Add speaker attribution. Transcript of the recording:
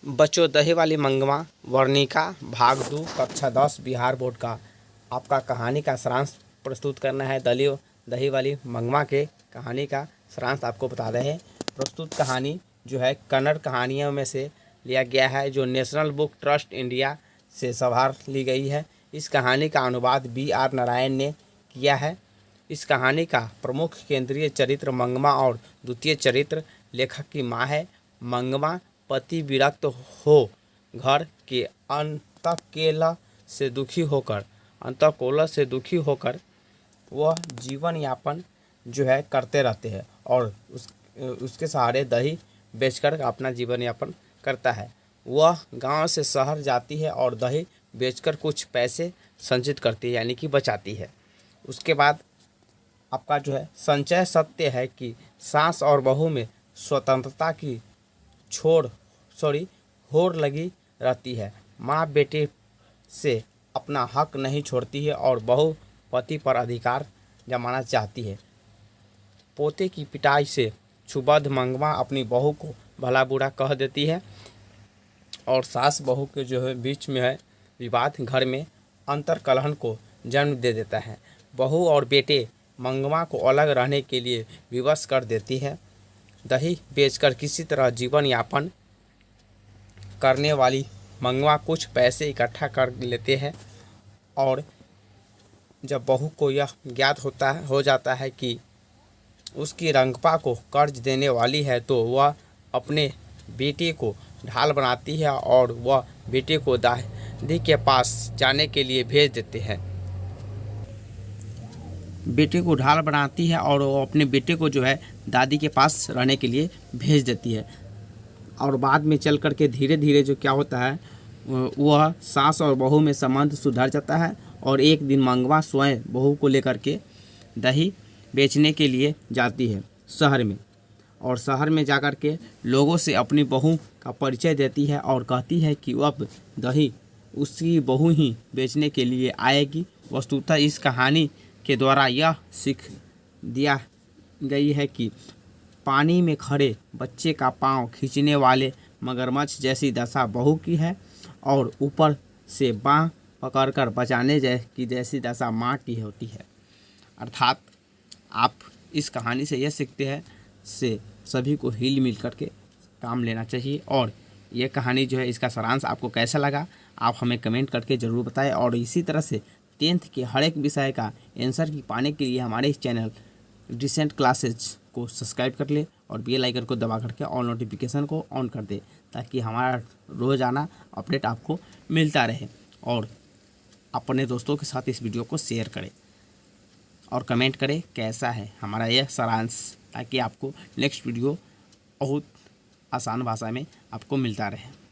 Speaker 1: बच्चों, दही वाली मंगवा वर्णिका भाग 2 कक्षा 10 बिहार बोर्ड का आपका कहानी का सारांश प्रस्तुत करना है। दही वाली मंगवा के कहानी का सारांश आपको बता रहे हैं। प्रस्तुत कहानी जो है कन्नड़ कहानियों में से लिया गया है, जो नेशनल बुक ट्रस्ट इंडिया से संभाल ली गई है। इस कहानी का अनुवाद B.R. नारायण ने किया है। इस कहानी का प्रमुख केंद्रीय चरित्र मंगवा और द्वितीय चरित्र लेखक की माँ है। मंगवा पति विरक्त हो घर के अंतःकोल से दुखी होकर वह जीवन यापन जो है करते रहते हैं और उसके सहारे दही बेचकर अपना जीवन यापन करता है। वह गांव से शहर जाती है और दही बेचकर कुछ पैसे संचित करती है, यानी कि बचाती है। उसके बाद आपका जो है संचय सत्य है कि सास और बहू में स्वतंत्रता की होड़ लगी रहती है। माँ बेटे से अपना हक नहीं छोड़ती है और बहू पति पर अधिकार जमाना चाहती है। पोते की पिटाई से क्षुब्ध मंगवा अपनी बहू को भला बुरा कह देती है और सास बहू के जो है बीच में है विवाद घर में अंतर्कलह को जन्म दे देता है। बहू और बेटे मंगवा को अलग रहने के लिए विवश कर देती है। दही बेचकर किसी तरह जीवन यापन करने वाली मंगवा कुछ पैसे इकट्ठा कर लेते हैं और जब बहू को यह ज्ञात हो जाता है कि उसकी रंगपा को कर्ज देने वाली है, तो वह अपने बेटे को ढाल बनाती है और वह बेटे को दादी के पास जाने के लिए भेज देते हैं। बेटे को ढाल बनाती है और वो अपने बेटे को जो है दादी के पास रहने के लिए भेज देती है। और बाद में चल कर के धीरे धीरे जो क्या होता है, वह सास और बहू में संबंध सुधर जाता है और एक दिन मंगवा स्वयं बहू को लेकर के दही बेचने के लिए जाती है शहर में, और शहर में जाकर के लोगों से अपनी बहू का परिचय देती है और कहती है कि अब दही उसकी बहू ही बेचने के लिए आएगी। वस्तुतः इस कहानी के द्वारा यह सीख दिया गई है कि पानी में खड़े बच्चे का पांव खींचने वाले मगरमच्छ जैसी दशा बहू की है और ऊपर से बाँह पकड़कर बचाने की जैसी दशा माँ की होती है। अर्थात आप इस कहानी से यह सीखते हैं से सभी को हिल मिल करके काम लेना चाहिए। और यह कहानी जो है, इसका सारांश आपको कैसा लगा आप हमें कमेंट करके ज़रूर बताएं। और इसी तरह से 10th के हर एक विषय का आंसर की पाने के लिए हमारे इस चैनल रिसेंट क्लासेज को सब्सक्राइब कर ले और बेल आइकन को दबा करके ऑल नोटिफिकेशन को ऑन कर दे, ताकि हमारा रोज़ाना अपडेट आपको मिलता रहे। और अपने दोस्तों के साथ इस वीडियो को शेयर करें और कमेंट करें कैसा है हमारा यह सारांश, ताकि आपको नेक्स्ट वीडियो बहुत आसान भाषा में आपको मिलता रहे।